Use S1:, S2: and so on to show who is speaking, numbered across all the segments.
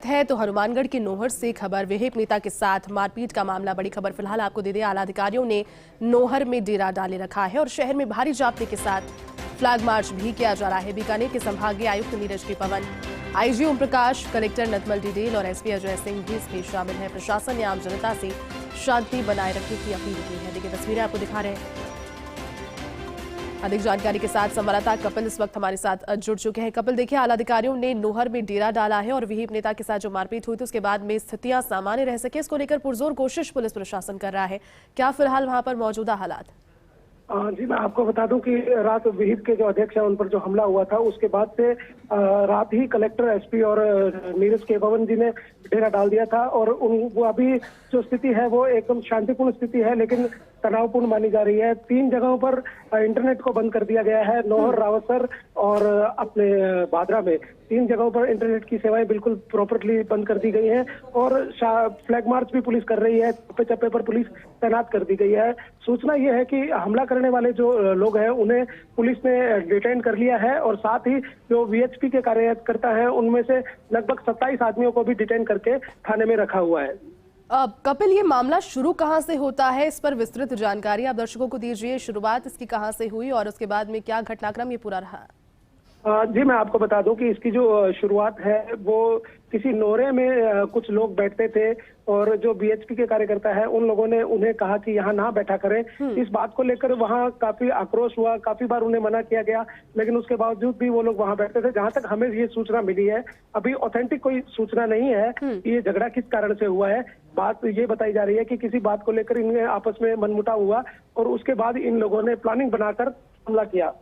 S1: वक्त है तो हनुमानगढ़ के नोहर से खबर। विहिप नेता के साथ मारपीट का मामला, बड़ी खबर फिलहाल आपको दे दें। आला अधिकारियों ने नोहर में डेरा डाले रखा है और शहर में भारी जाब्ते के साथ फ्लैग मार्च भी किया जा रहा है। बीकानेर के संभागीय आयुक्त नीरज के पवन, आईजी ओम प्रकाश, कलेक्टर नटमल डिडेल और एसपी अजय सिंह भी इसमें शामिल है। प्रशासन ने आम जनता से शांति बनाए रखने की अपील की है। देखिए तस्वीरें आपको दिखा रहे हैं। अधिक जानकारी के साथ संवाददाता कपिल इस वक्त हमारे साथ जुड़ चुके हैं। कपिल, देखिए आला अधिकारियों ने नोहर में डेरा डाला है और विहिप नेता के साथ जो मारपीट हुई थी उसके बाद में स्थितियां सामान्य रह सके, इसको लेकर पुरजोर कोशिश पुलिस प्रशासन कर रहा है। क्या फिलहाल वहां पर मौजूदा हालात?
S2: जी, मैं आपको बता दूं कि रात विहिप के जो अध्यक्ष हैं उन पर जो हमला हुआ था उसके बाद से रात ही कलेक्टर, एसपी और नीरज के पवन जी ने डेरा डाल दिया था और वो अभी जो स्थिति है वो एकदम शांतिपूर्ण स्थिति है, लेकिन तनावपूर्ण मानी जा रही है। 3 जगहों पर इंटरनेट को बंद कर दिया गया है, नोहर, रावतसर और अपने बादरा में 3 जगहों पर इंटरनेट की सेवाएं बिल्कुल प्रॉपरली बंद कर दी गई हैं और फ्लैग मार्च भी पुलिस कर रही है। चप्पे चप्पे पर पुलिस तैनात कर दी गई है। सूचना यह है कि हमला करने वाले जो लोग हैं उन्हें पुलिस ने डिटेन कर लिया है और साथ ही जो वीएचपी के कार्यकर्ता हैं उनमें से लगभग 27 आदमियों को भी डिटेन करके थाने में रखा हुआ है।
S1: कपिल, ये मामला शुरू कहां से होता है, इस पर विस्तृत जानकारी आप दर्शकों को दीजिए। शुरुआत इसकी कहां से हुई और उसके बाद में क्या घटनाक्रम ये पूरा रहा?
S2: जी, मैं आपको बता दूं कि इसकी जो शुरुआत है वो किसी नोरे में कुछ लोग बैठते थे और जो बीएचपी के कार्यकर्ता है उन लोगों ने उन्हें कहा कि यहाँ ना बैठा करें। इस बात को लेकर वहाँ काफी आक्रोश हुआ, काफी बार उन्हें मना किया गया, लेकिन उसके बावजूद भी वो लोग वहाँ बैठते थे। जहाँ तक हमें ये सूचना मिली है, अभी ऑथेंटिक कोई सूचना नहीं है कि ये झगड़ा किस कारण से हुआ है। बात ये बताई जा रही है कि किसी बात को लेकर इनमें आपस में मनमुटाव हुआ और उसके बाद इन लोगों ने प्लानिंग बनाकर हमला किया।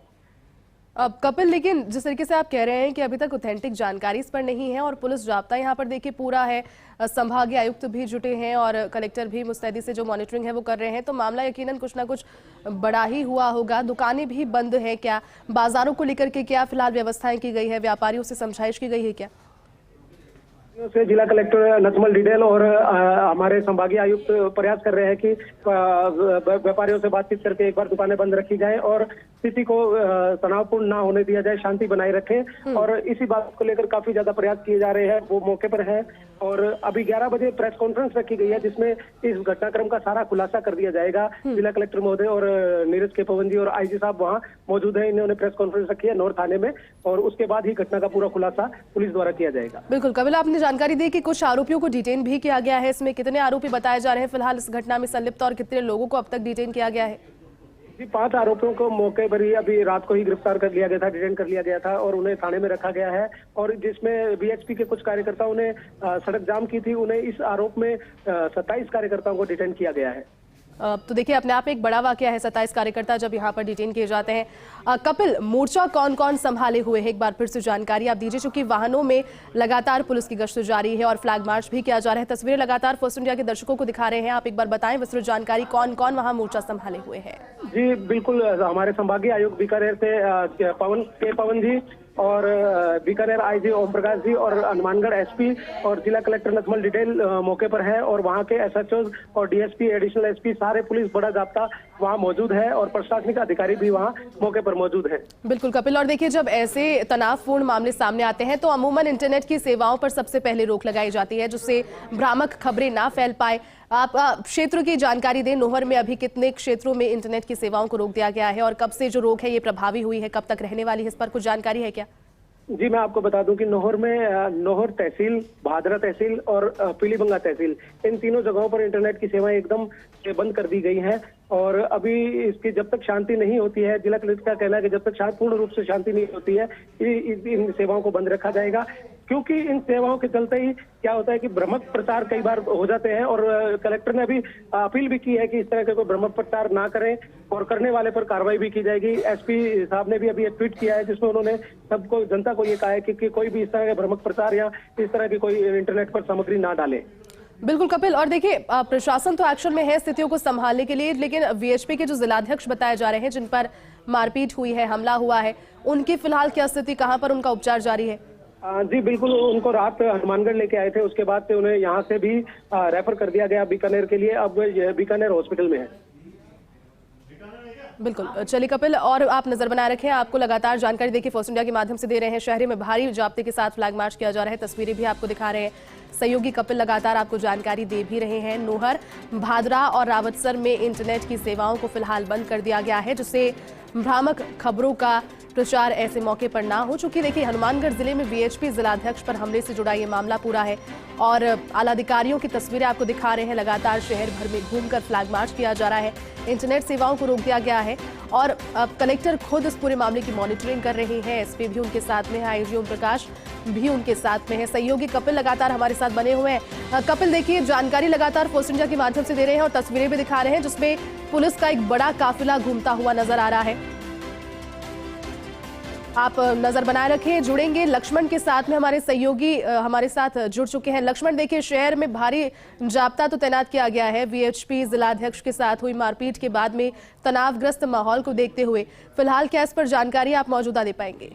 S1: अब कपिल, लेकिन जिस तरीके से आप कह रहे हैं कि अभी तक ऑथेंटिक जानकारी इस पर नहीं है और पुलिस जाब्ता यहाँ पर देखिए पूरा है, संभागीय आयुक्त भी जुटे हैं और कलेक्टर भी मुस्तैदी से जो मॉनिटरिंग है वो कर रहे हैं, तो मामला यकीनन कुछ ना कुछ बड़ा ही हुआ होगा। दुकानें भी बंद हैं क्या? बाजारों को लेकर के क्या फिलहाल व्यवस्थाएं की गई है? व्यापारियों से समझाइश की गई है क्या?
S2: से जिला कलेक्टर नटमल डिडेल और हमारे संभागीय आयुक्त प्रयास कर रहे हैं कि व्यापारियों से बातचीत करके एक बार दुकानें बंद रखी जाए और स्थिति को तनावपूर्ण ना होने दिया जाए, शांति बनाए रखें। और इसी बात को लेकर काफी ज्यादा प्रयास किए जा रहे हैं, वो मौके पर है। और अभी 11 बजे प्रेस कॉन्फ्रेंस रखी गई है जिसमें इस घटनाक्रम का सारा खुलासा कर दिया जाएगा। जिला कलेक्टर महोदय और नीरज के पवन जी और आईजी साहब वहाँ मौजूद है। इन्होंने प्रेस कॉन्फ्रेंस रखी है नौर थाने में और उसके बाद ही घटना का पूरा खुलासा पुलिस द्वारा किया जाएगा।
S1: बिल्कुल कपिल, आपने जानकारी दी कि कुछ आरोपियों को डिटेन भी किया गया है। इसमें कितने आरोपी बताए जा रहे हैं फिलहाल इस घटना में संलिप्त और कितने लोगों को अब तक डिटेन किया गया है?
S2: जी, 5 आरोपियों को मौके पर ही अभी रात को ही गिरफ्तार कर लिया गया था, डिटेन कर लिया गया था और उन्हें थाने में रखा गया है। और जिसमें बीएचपी के कुछ कार्यकर्ताओं ने सड़क जाम की थी, उन्हें इस आरोप में 27 कार्यकर्ताओं को डिटेन किया गया है।
S1: तो देखिए अपने आप में एक बड़ा वाकया है, 27 कार्यकर्ता जब यहाँ पर डिटेन किए जाते हैं। कपिल, मोर्चा कौन कौन संभाले हुए है, एक बार फिर से जानकारी आप दीजिए, क्योंकि वाहनों में लगातार पुलिस की गश्त जारी है और फ्लैग मार्च भी किया जा रहा है। तस्वीरें लगातार फर्स्ट इंडिया के दर्शकों को दिखा रहे हैं, आप एक बार बताएं विस्तृत जानकारी, कौन कौन वहाँ मोर्चा संभाले हुए है?
S2: जी बिल्कुल, हमारे संभागीय आयुक्त बीकानेर से पवन जी और बीकानेर आईजी ओम प्रकाश जी और हनुमानगढ़ एसपी और जिला कलेक्टर नटमल डिटेल मौके पर है और वहाँ के एसएचओ और डीएसपी, एडिशनल एसपी, सारे पुलिस बड़ा जाब्ता वहाँ मौजूद है और प्रशासनिक अधिकारी भी वहाँ मौके पर मौजूद है।
S1: बिल्कुल कपिल, और देखिए जब ऐसे तनावपूर्ण मामले सामने आते हैं तो अमूमन इंटरनेट की सेवाओं पर सबसे पहले रोक लगाई जाती है जिससे भ्रामक खबरें ना फैल पाए। आप क्षेत्र की जानकारी दें, नोहर में अभी कितने क्षेत्रों में इंटरनेट की सेवाओं को रोक दिया गया है और कब से जो रोक है ये प्रभावी हुई है, कब तक रहने वाली है, इस पर कुछ जानकारी है क्या?
S2: जी, मैं आपको बता दूं कि नोहर में नोहर तहसील, भादरा तहसील और पीलीबंगा तहसील, इन तीनों जगहों पर इंटरनेट की सेवाएं एकदम बंद कर दी गई हैं और अभी इसकी जब तक शांति नहीं होती है, जिला कलेक्टर का कहना है कि जब तक पूर्ण रूप से शांति नहीं होती है इन सेवाओं को बंद रखा जाएगा। क्योंकि इन सेवाओं के चलते ही क्या होता है कि भ्रामक प्रचार कई बार हो जाते हैं और कलेक्टर ने अभी अपील भी की है कि इस तरह के कोई भ्रामक प्रचार ना करें और करने वाले पर कार्रवाई भी की जाएगी। एसपी साहब ने भी अभी एक ट्वीट किया है जिसमें उन्होंने सबको, जनता को ये कहा है कि कोई भी इस तरह के भ्रामक प्रचार या इस तरह की कोई इंटरनेट पर सामग्री ना डाले।
S1: बिल्कुल कपिल, और देखिए प्रशासन तो एक्शन में है स्थितियों को संभालने के लिए, लेकिन वीएचपी के जो जिलाध्यक्ष बताए जा रहे हैं जिन पर मारपीट हुई है, हमला हुआ है, उनकी फिलहाल क्या स्थिति, कहां पर उनका उपचार जारी है?
S2: जी बिल्कुल, उनको रात हनुमानगढ़ लेके आए थे, उसके बाद से उन्हें यहाँ से भी रेफर कर दिया गया बीकानेर के लिए। अब बीकानेर हॉस्पिटल में है।
S1: बिल्कुल। चलिए कपिल, और आप नजर बनाए रखें, आपको लगातार जानकारी देखिए फर्स्ट इंडिया के माध्यम से दे रहे हैं। शहर में भारी जाब्ते के साथ फ्लैग मार्च किया जा रहा है, तस्वीरें भी आपको दिखा रहे हैं। सहयोगी कपिल लगातार आपको जानकारी दे भी रहे हैं। नोहर, भादरा और रावतसर में इंटरनेट की सेवाओं को फिलहाल बंद कर दिया गया है, जिससे भ्रामक खबरों का प्रचार ऐसे मौके पर ना हो। चूंकि देखिए हनुमानगढ़ जिले में वीएचपी जिलाध्यक्ष पर हमले से जुड़ा ये मामला पूरा है और आलाधिकारियों की तस्वीरें आपको दिखा रहे हैं। लगातार शहर भर में घूमकर फ्लैग मार्च किया जा रहा है, इंटरनेट सेवाओं को रोक दिया गया है और अब कलेक्टर खुद इस पूरे मामले की मॉनिटरिंग कर रही है। एसपी भी उनके साथ में है, आईजी ओम प्रकाश भी उनके साथ में है। सहयोगी कपिल लगातार हमारे साथ बने हुए हैं। कपिल देखिए, जानकारी लगातार फर्स्ट इंडिया के माध्यम से दे रहे हैं और तस्वीरें भी दिखा रहे हैं, जिसमें पुलिस का एक बड़ा काफिला घूमता हुआ नजर आ रहा है। आप नजर बनाए रखें, जुड़ेंगे लक्ष्मण के साथ में। हमारे सहयोगी हमारे साथ जुड़ चुके हैं। लक्ष्मण देखिए, शहर में भारी जाब्ता तो तैनात किया गया है। वीएचपी जिलाध्यक्ष के साथ हुई मारपीट के बाद में तनावग्रस्त माहौल को देखते हुए फिलहाल क्या इस पर जानकारी आप मौजूदा दे पाएंगे?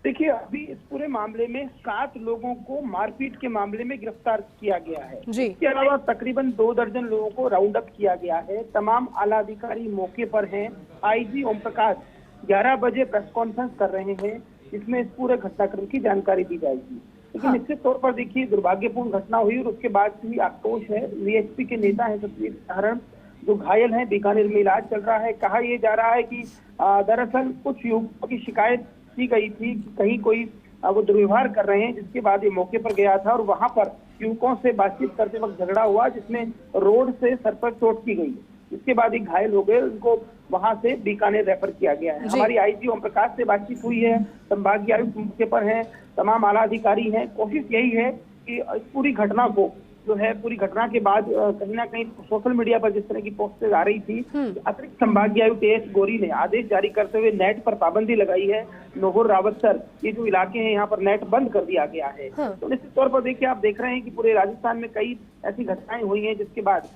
S3: देखिए, अभी इस पूरे मामले में 7 लोगों को मारपीट के मामले में गिरफ्तार किया गया है। इसके अलावा तकरीबन 2 दर्जन लोगों को राउंड अप किया गया है। तमाम आला अधिकारी मौके पर हैं। आईजी ओम प्रकाश 11 बजे प्रेस कॉन्फ्रेंस कर रहे हैं, जिसमें इस पूरे घटनाक्रम की जानकारी दी जाएगी। लेकिन निश्चित तौर पर देखिए, दुर्भाग्यपूर्ण घटना हुई और उसके बाद भी आक्रोश है। वीएचपी के नेता हैं सतवीर सहारण, जो घायल हैं, बीकानेर में इलाज चल रहा है। कहा यह जा रहा है कि दरअसल कुछ युवकों की शिकायत की गई थी कि कहीं कोई वो दुर्व्यवहार कर रहे हैं, जिसके बाद ये मौके पर गया था और वहां पर युवकों से बातचीत करते वक्त झगड़ा हुआ, जिसमें रोड से सर पर चोट की गई। इसके बाद एक घायल हो गए, उनको वहां से बीकानेर रेफर किया गया है। हमारी आईजी ओम प्रकाश से बातचीत हुई है, संभागीय आयुक्त मौके पर हैं, तमाम आला अधिकारी हैं। कोशिश यही है कि इस पूरी घटना को जो है, पूरी घटना के बाद कहीं ना कहीं सोशल मीडिया पर जिस तरह की पोस्टेज आ रही थी, अतिरिक्त संभागीय आयुक्त एएस गौरी ने आदेश जारी करते हुए नेट पर पाबंदी लगाई है। नोहर, रावतसर ये जो इलाके हैं, यहाँ पर नेट बंद कर दिया गया है। तो निश्चित तौर पर देखिए, आप देख रहे हैं कि पूरे राजस्थान में कई ऐसी घटनाएं हुई हैं, जिसके बाद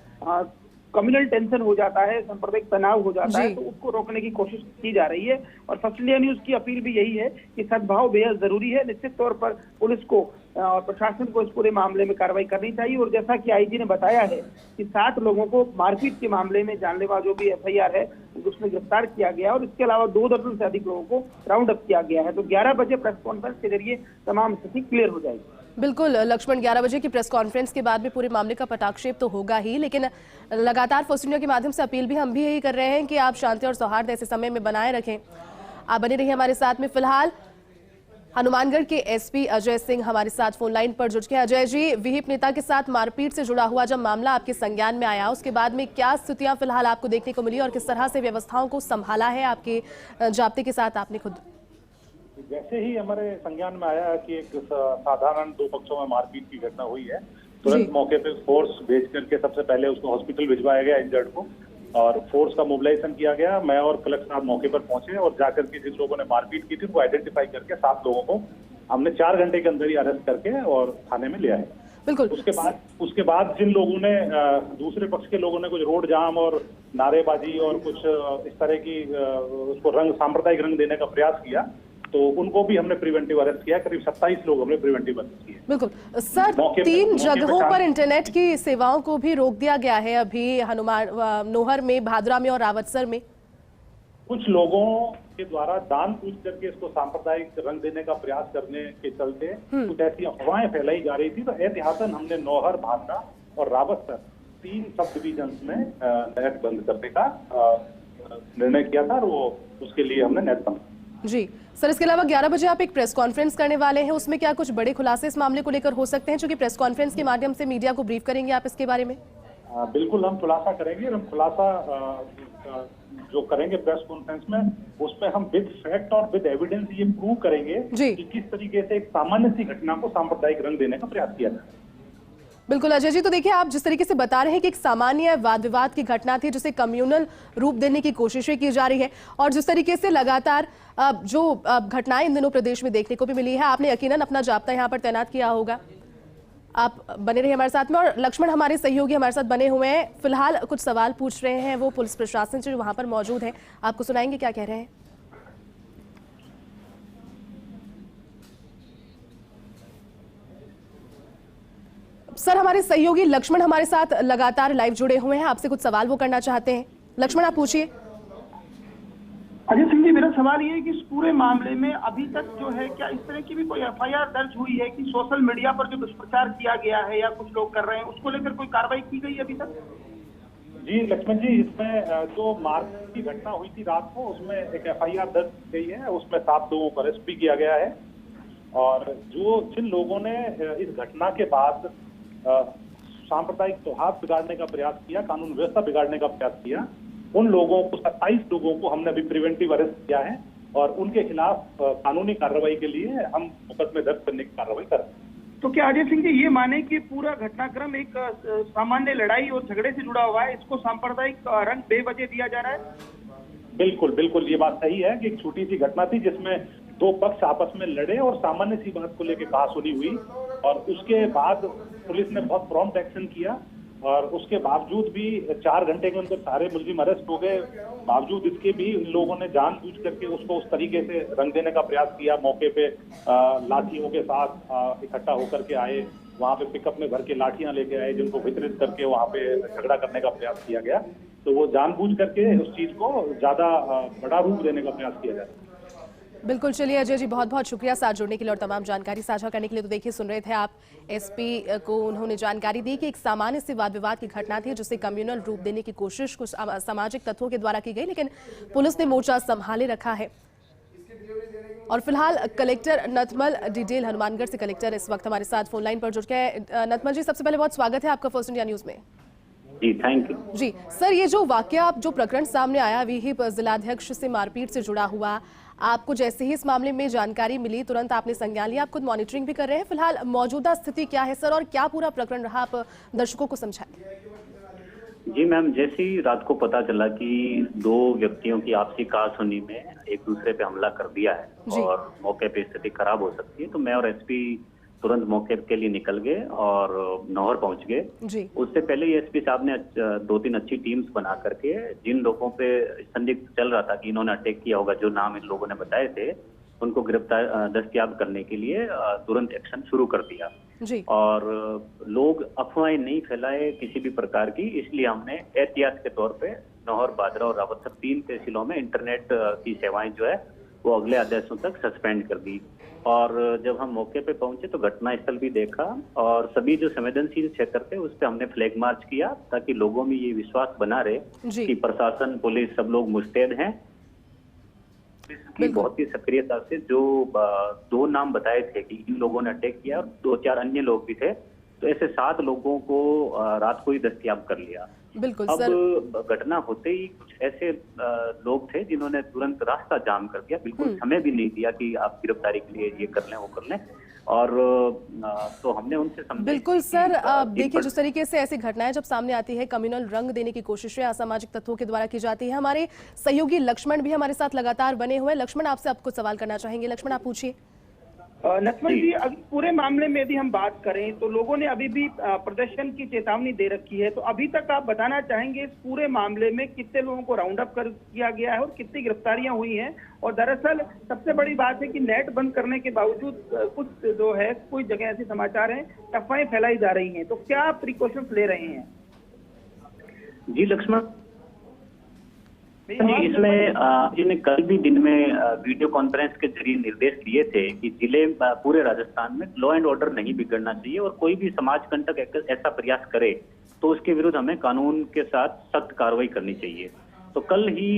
S3: कम्युनल टेंशन हो जाता है, सांप्रदायिक तनाव हो जाता है, तो उसको रोकने की कोशिश की जा रही है। और फर्स्ट इंडिया न्यूज की अपील भी यही है कि सद्भाव बेहद जरूरी है। निश्चित तौर पर पुलिस को और प्रशासन को इस पूरे मामले में कार्रवाई करनी चाहिए। और जैसा कि आईजी ने बताया है कि 7 लोगों को मारपीट के मामले में जानलेवा जो भी एफआईआर है उसमें गिरफ्तार किया गया और इसके अलावा 2 दर्जन से अधिक लोगों को राउंड अप किया गया है। तो 11 बजे प्रेस कॉन्फ्रेंस के जरिए तमाम स्थिति क्लियर हो जाएगी।
S1: बिल्कुल लक्ष्मण, 11 बजे की प्रेस कॉन्फ्रेंस के बाद भी पूरे मामले का पटाक्षेप तो होगा ही, लेकिन लगातार फर्स्ट इंडिया के माध्यम से अपील भी हम भी यही कर रहे हैं कि आप शांति और सौहार्द ऐसे समय में बनाए रखें। आप बने रहिए हमारे साथ में। फिलहाल हनुमानगढ़ के एसपी अजय सिंह हमारे साथ फोन लाइन पर जुड़ गए। अजय जी, विहिप नेता के साथ मारपीट से जुड़ा हुआ जब मामला आपके संज्ञान में आया, उसके बाद में क्या स्थितियां फिलहाल आपको देखने को मिली और किस तरह से व्यवस्थाओं को संभाला है आपके जाब्ते के साथ आपने खुद?
S4: जैसे ही हमारे संज्ञान में आया कि एक साधारण 2 पक्षों में मारपीट की घटना हुई है, तुरंत मौके पे फोर्स भेज करके सबसे पहले उसको हॉस्पिटल भिजवाया गया, इंजर्ड को, और फोर्स का मोबिलाइजेशन किया गया। मैं और कलेक्टर साहब मौके पर पहुंचे और जाकर के जिन लोगों ने मारपीट की थी उनको आइडेंटिफाई करके 7 लोगों को हमने 4 घंटे के अंदर ही अरेस्ट करके और थाने में लिया है।
S1: बिल्कुल।
S4: उसके बाद जिन लोगों ने दूसरे पक्ष के लोगों ने कुछ रोड जाम और नारेबाजी और कुछ इस तरह की उसको सांप्रदायिक रंग देने का प्रयास किया, तो उनको भी हमने प्रिवेंटिव अरेस्ट किया। करीब 27 लोग हमने प्रिवेंटिव अरेस्ट किए।
S1: बिल्कुल सर, 3 जगहों पर इंटरनेट की सेवाओं को भी रोक दिया गया है अभी, नोहर में, भादरा में और रावतसर में।
S4: कुछ लोगों के द्वारा दान पूछ करके इसको सांप्रदायिक रंग देने का प्रयास करने के चलते कुछ ऐसी अफवाहें फैलाई जा रही थी। तो एहतियातन हमने नोहर, भादरा और रावतसर 3 सब डिविजन में नेट बंद करने का निर्णय किया था और वो उसके लिए हमने नेट बंद।
S1: जी सर, इसके अलावा 11 बजे आप एक प्रेस कॉन्फ्रेंस करने वाले हैं, उसमें क्या कुछ बड़े खुलासे इस मामले को लेकर हो सकते हैं, क्योंकि प्रेस कॉन्फ्रेंस के माध्यम से मीडिया को ब्रीफ करेंगे आप इसके बारे में?
S4: बिल्कुल, हम खुलासा करेंगे। हम खुलासा जो करेंगे प्रेस कॉन्फ्रेंस में, उसमें हम विद फैक्ट और विद एविडेंस ये प्रूव करेंगे कि किस तरीके से एक सामान्य सी घटना को सांप्रदायिक रंग देने का प्रयास किया जाए।
S1: बिल्कुल अजय जी, तो देखिए आप जिस तरीके से बता रहे हैं कि एक सामान्य वाद विवाद की घटना थी जिसे कम्युनल रूप देने की कोशिशें की जा रही है, और जिस तरीके से लगातार जो घटनाएं इन दिनों प्रदेश में देखने को भी मिली है, आपने यकीनन अपना जाब्ता यहाँ पर तैनात किया होगा। आप बने रहिए हमारे साथ में। और लक्ष्मण हमारे सहयोगी हमारे साथ बने हुए हैं, फिलहाल कुछ सवाल पूछ रहे हैं वो पुलिस प्रशासन से जो वहां पर मौजूद है, आपको सुनाएंगे क्या कह रहे हैं। सर, हमारे सहयोगी लक्ष्मण हमारे साथ लगातार लाइव जुड़े हुए हैं, आपसे कुछ सवाल वो करना चाहते हैं। लक्ष्मण आप पूछिए।
S3: सवाल ये है कि इस पूरे मामले में अभी तक जो है क्या इस तरह की भी कोई एफआईआर दर्ज हुई है कि सोशल मीडिया पर जो दुष्प्रचार किया गया है या कुछ लोग कर रहे हैं उसको लेकर कोई कार्रवाई की गई अभी तक?
S4: जी लक्ष्मण जी, इसमें जो मारपीट की घटना हुई थी रात को, उसमें एक एफआईआर दर्ज की गई है। उसमें 7 लोगों को अरेस्ट भी किया गया है। और जिन लोगों ने इस घटना के बाद सांप्रदायिक सौहार्द बिगाड़ने का प्रयास किया, कानून व्यवस्था बिगाड़ने का प्रयास किया, उन लोगों को 27 लोगों को हमने अभी प्रिवेंटिव अरेस्ट किया है और उनके खिलाफ कानूनी कार्रवाई के लिए हम मुकदमे दर्ज करने की कार्रवाई कर रहे हैं।
S3: तो क्या अजय सिंह जी ये माने कि पूरा घटनाक्रम एक सामान्य लड़ाई और झगड़े से जुड़ा हुआ है, इसको सांप्रदायिक रंग बेवजह दिया जा रहा है?
S4: बिल्कुल बिल्कुल, ये बात सही है कि एक छोटी सी घटना थी जिसमें 2 पक्ष आपस में लड़े और सामान्य सी बात को लेकर कहासुनी हुई और उसके बाद पुलिस ने बहुत प्रॉम्प्ट एक्शन किया और उसके बावजूद भी 4 घंटे के अंदर सारे मुलजिम अरेस्ट हो गए। बावजूद इसके भी इन लोगों ने जानबूझ करके उसको उस तरीके से रंग देने का प्रयास किया। मौके पे लाठियों के साथ इकट्ठा होकर के आए, वहां पे पिकअप में भर के लाठियां लेके आए जिनको वितरित करके वहां पे झगड़ा करने का प्रयास किया गया। तो वो जानबूझ करके उस चीज को ज्यादा बड़ा रूप देने का प्रयास किया जाता है।
S1: बिल्कुल, चलिए अजय जी बहुत बहुत शुक्रिया साथ जुड़ने के लिए और तमाम जानकारी साझा करने के लिए। तो देखिए, सुन रहे थे आप एसपी को, उन्होंने जानकारी दी कि एक सामान्य से वाद विवाद की घटना थी जिसे कम्युनल रूप देने की कोशिश कुछ सामाजिक तत्वों के द्वारा की गई, लेकिन पुलिस ने मोर्चा संभाले रखा है। और फिलहाल कलेक्टर नथमल डिटेल हनुमानगढ़ से कलेक्टर इस वक्त हमारे साथ फोन लाइन पर जुड़ गए। नथमल जी, सबसे पहले बहुत स्वागत है आपका फर्स्ट इंडिया न्यूज में।
S5: जी थैंक यू।
S1: जी सर, ये जो वाकया जो प्रकरण सामने आया विहिप जिलाध्यक्ष से मारपीट से जुड़ा हुआ, आपको जैसे ही इस मामले में जानकारी मिली तुरंत आपने संज्ञान लिया, आप खुद मॉनिटरिंग भी कर रहे हैं। फिलहाल मौजूदा स्थिति क्या है सर और क्या पूरा प्रकरण रहा, आप दर्शकों को समझाएं।
S5: जी मैम, जैसे ही रात को पता चला कि 2 व्यक्तियों की आपसी कहासुनी में एक दूसरे पे हमला कर दिया है और मौके पे स्थिति खराब हो सकती है, तो मैं और एसपी तुरंत मौके के लिए निकल गए और नौहर पहुंच गए। उससे पहले ही एसपी साहब ने 2-3 अच्छी टीम्स बना करके जिन लोगों पे संदिग्ध चल रहा था कि इन्होंने अटैक किया होगा, जो नाम इन लोगों ने बताए थे, उनको गिरफ्तार दस्तयाब करने के लिए तुरंत एक्शन शुरू कर दिया। और लोग अफवाहें नहीं फैलाए किसी भी प्रकार की, इसलिए हमने एहतियात के तौर पे नौहर, बादरा और रावतसर 3 तहसीलों में इंटरनेट की सेवाएं जो है वो अगले आदेशों तक सस्पेंड कर दी। और जब हम मौके पे पहुंचे तो घटनास्थल भी देखा और सभी जो संवेदनशील क्षेत्र थे उस पे हमने फ्लैग मार्च किया ताकि लोगों में ये विश्वास बना रहे कि प्रशासन, पुलिस सब लोग मुस्तैद हैं। की बहुत ही सक्रियता से जो 2 नाम बताए थे कि इन लोगों ने अटैक किया और 2-4 अन्य लोग भी थे, तो ऐसे 7 लोगों को रात को ही दस्तयाब कर लिया।
S1: बिल्कुल
S5: अब
S1: सर,
S5: घटना होते ही कुछ ऐसे लोग थे जिन्होंने तुरंत रास्ता जाम कर दिया, बिल्कुल समय भी नहीं दिया कि आप गिरफ्तारी के लिए ये कर लें वो कर लें। और तो हमने उनसे समझा।
S1: बिल्कुल सर, देखिए जिस तरीके से ऐसी घटनाएं जब सामने आती है, कम्युनल रंग देने की कोशिशें असामाजिक तत्वों के द्वारा की जाती है। हमारे सहयोगी लक्ष्मण भी हमारे साथ लगातार बने हुए हैं। लक्ष्मण, आपसे आपको सवाल करना चाहेंगे। लक्ष्मण, आप पूछिए।
S3: लक्ष्मण जी, अभी पूरे मामले में यदि हम बात करें तो लोगों ने अभी भी प्रदर्शन की चेतावनी दे रखी है, तो अभी तक आप बताना चाहेंगे इस पूरे मामले में कितने लोगों को राउंड अप कर किया गया है और कितनी गिरफ्तारियां हुई हैं? और दरअसल सबसे बड़ी बात है कि नेट बंद करने के बावजूद कुछ जो है कोई जगह ऐसे समाचार हैं, अफवाहें फैलाई जा रही हैं, तो क्या प्रिकॉशंस ले रहे हैं?
S5: जी लक्ष्मण जी, इसमें जिन्हें कल भी दिन में वीडियो कॉन्फ्रेंस के जरिए निर्देश दिए थे कि जिले पूरे राजस्थान में लॉ एंड ऑर्डर नहीं बिगड़ना चाहिए और कोई भी समाज कंटक ऐसा प्रयास करे तो उसके विरुद्ध हमें कानून के साथ सख्त कार्रवाई करनी चाहिए। तो कल ही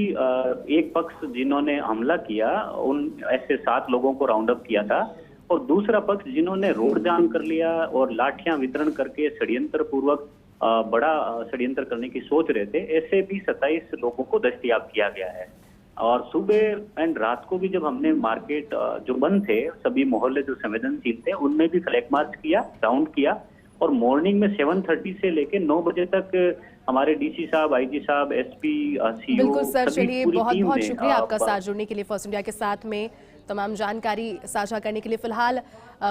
S5: एक पक्ष जिन्होंने हमला किया उन ऐसे 7 लोगों को राउंड अप किया था और दूसरा पक्ष जिन्होंने रोड जाम कर लिया और लाठियां वितरण करके षड्यंत्र पूर्वक बड़ा षड्यंत्र करने की सोच रहे थे, ऐसे भी 27 लोगों को दस्तयाब किया गया है। और सुबह एंड रात को भी जब हमने मार्केट जो बंद थे, सभी मोहल्ले जो संवेदनशील थे, उनमें भी फ्लैग मार्च किया, राउंड किया और मॉर्निंग में 7:30 से लेकर 9 बजे तक हमारे डीसी साहब, आईजी साहब, एसपी, सीओ,
S1: बिल्कुल सर, चलिए बहुत बहुत शुक्रिया आपका साथ जुड़ने के लिए, फर्स्ट इंडिया के साथ में तमाम जानकारी साझा करने के लिए। फिलहाल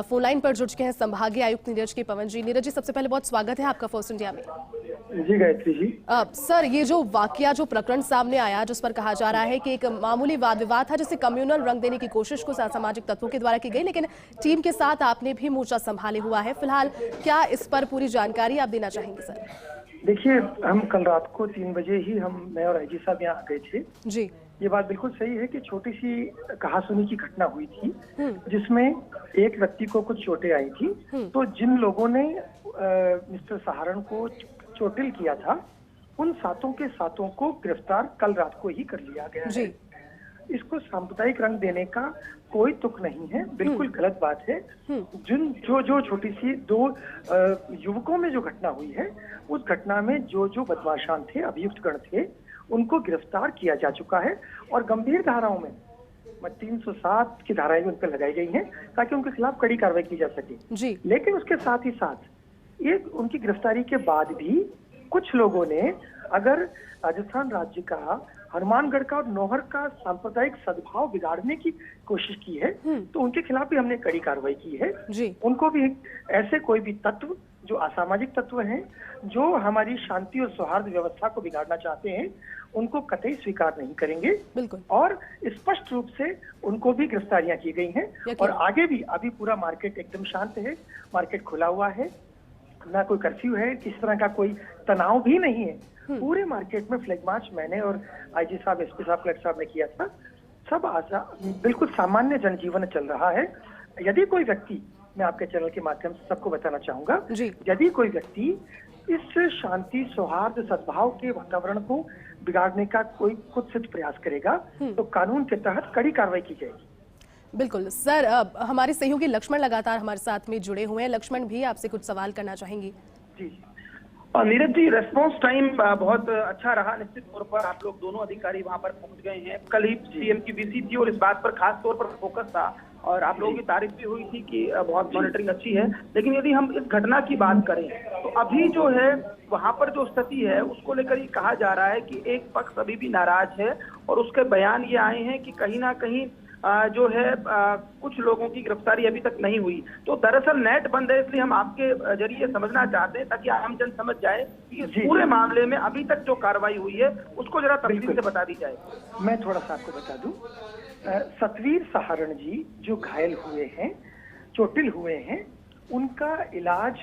S1: फोन लाइन पर जुड़ चुके हैं संभागीय आयुक्त नीरज के पवन जी। नीरज जी, सबसे पहले बहुत स्वागत है आपका फर्स्ट इंडिया में।
S2: जी गायत्री जी।
S1: सर, ये जो वाकया, जो प्रकरण सामने आया जिस पर कहा जा रहा है कि एक मामूली वाद विवाद था जिसे कम्युनल रंग देने की कोशिश को असामाजिक तत्वों के द्वारा की गई, लेकिन टीम के साथ आपने भी मोर्चा संभाले हुआ है। फिलहाल क्या इस पर पूरी जानकारी आप देना चाहेंगे सर?
S2: देखिए, हम कल रात को 3 बजे ही मैं और आईजी साहब यहाँ आ गए थे
S1: जी
S6: ये बात बिल्कुल सही है कि छोटी सी कहासुनी की घटना हुई थी जिसमें एक व्यक्ति को कुछ चोटें आई थी। तो जिन लोगों ने मिस्टर सहारण को चोटिल किया था उन सातों के सातों को गिरफ्तार कल रात को ही कर लिया गया है। इसको सांप्रदायिक रंग देने का कोई तुक नहीं है, बिल्कुल गलत बात है। जो छोटी सी दो युवकों में जो घटना हुई है उस घटना में जो बदमाशान थे, अभियुक्त गण थे, उनको गिरफ्तार किया जा चुका है और गंभीर धाराओं में 307 की धाराएं भी उन पर लगाई गई हैं ताकि उनके खिलाफ कड़ी कार्रवाई की जा सके। लेकिन उसके साथ ही साथ ये उनकी गिरफ्तारी के बाद भी कुछ लोगों ने अगर राजस्थान राज्य का, हनुमानगढ़ का और नौहर का सांप्रदायिक सद्भाव बिगाड़ने की कोशिश की है तो उनके खिलाफ भी हमने कड़ी कार्रवाई की है। उनको भी ऐसे कोई भी तत्व जो असामाजिक तत्व हैं, जो हमारी शांति और सौहार्द व्यवस्था को बिगाड़ना चाहते हैं, उनको कतई स्वीकार नहीं करेंगे। बिल्कुल। और स्पष्ट रूप से उनको भी गिरफ्तारियां की गई हैं और आगे भी अभी पूरा मार्केट एकदम शांत है, मार्केट खुला हुआ है, ना कोई कर्फ्यू है, किस तरह का कोई तनाव भी नहीं है। पूरे मार्केट में फ्लैग मार्च मैंने और आईजी साहब, एसपी साहब, कलेक्टर साहब ने किया था। सब बिल्कुल सामान्य जनजीवन चल रहा है। यदि कोई व्यक्ति, मैं आपके चैनल के माध्यम से सबको बताना चाहूंगा, यदि कोई व्यक्ति इस शांति, सौहार्द, सद्भाव के वातावरण को बिगाड़ने का कोई कुत्सित प्रयास करेगा तो कानून के तहत कड़ी कार्रवाई की जाएगी।
S1: बिल्कुल सर, हमारे सहयोगी लक्ष्मण लगातार हमारे साथ में जुड़े हुए हैं। लक्ष्मण भी आपसे कुछ सवाल करना चाहेंगी।
S3: जी नीरज जी, रेस्पॉन्स टाइम बहुत अच्छा रहा। निश्चित तौर पर आप लोग दोनों अधिकारी वहां पर पहुंच गए हैं। कल ही सीएम की विजिट थी और इस बात पर खास तौर पर फोकस था और आप लोगों की तारीफ भी हुई थी कि बहुत मॉनिटरिंग अच्छी है। लेकिन यदि हम इस घटना की बात करें तो अभी जो है वहां पर जो स्थिति है उसको लेकर ये कहा जा रहा है कि एक पक्ष अभी भी नाराज है और उसके बयान ये आए हैं कि कहीं ना कहीं जो है कुछ लोगों की गिरफ्तारी अभी तक नहीं हुई। तो दरअसल नेट बंद है, इसलिए हम आपके जरिए समझना चाहते हैं ताकि आम जन समझ जाए कि इस पूरे मामले में अभी तक जो कार्रवाई हुई है उसको जरा तफसील से बता दी जाए।
S6: मैं थोड़ा सा आपको बता दूं, सतवीर सहारण जी जो घायल हुए हैं, चोटिल हुए हैं, उनका इलाज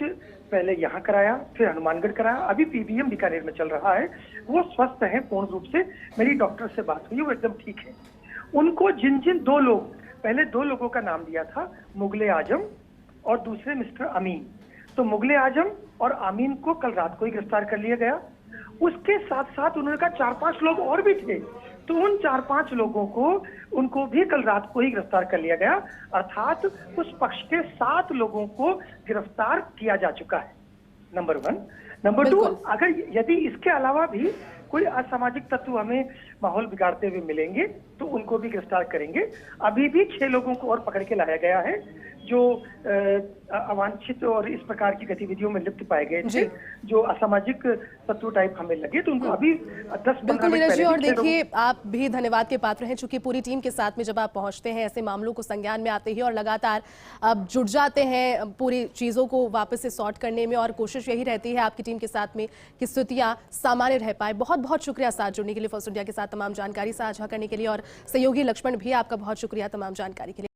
S6: पहले यहाँ कराया, फिर हनुमानगढ़ कराया, अभी पीबीएम बीकानेर में चल रहा है। वो स्वस्थ हैं पूर्ण रूप से। मेरी डॉक्टर से बात हुई, वो एकदम ठीक है। उनको जिन दो लोग, पहले दो लोगों का नाम दिया था, मुगले आजम और दूसरे मिस्टर अमीन, तो मुगले आजम और अमीन को कल रात को ही गिरफ्तार कर लिया गया। उसके साथ साथ उन्होंने कहा 4-5 लोग और भी थे, तो उन 4-5 लोगों को, उनको भी कल रात को ही गिरफ्तार कर लिया गया। अर्थात उस पक्ष के 7 लोगों को गिरफ्तार किया जा चुका है, नंबर 1। नंबर 2, अगर यदि इसके अलावा भी कोई असामाजिक तत्व हमें माहौल बिगाड़ते हुए मिलेंगे तो उनको भी गिरफ्तार करेंगे। अभी भी 6 लोगों को और पकड़ के लाया गया है जो अवांछित और इस प्रकार की गतिविधियों में लिप्त पाए गए थे, जो असामाजिक तत्व टाइप हमें लगे, तो उनको अभी 10-15 मिनट पहले।
S1: और देखिए, आप भी धन्यवाद के पात्र हैं, चूंकि पूरी टीम के साथ में जब आप पहुंचते हैं ऐसे मामलों को संज्ञान में आते ही और लगातार आप जुड़ जाते हैं पूरी चीजों को वापस से सॉर्ट करने में, और कोशिश यही रहती है आपकी टीम के साथ में कि स्थितियां सामान्य रह पाए। बहुत बहुत शुक्रिया साथ जुड़ने के लिए, फर्स्ट इंडिया के साथ तमाम जानकारी साझा करने के लिए, और सहयोगी लक्ष्मण भी आपका बहुत शुक्रिया तमाम जानकारी के लिए।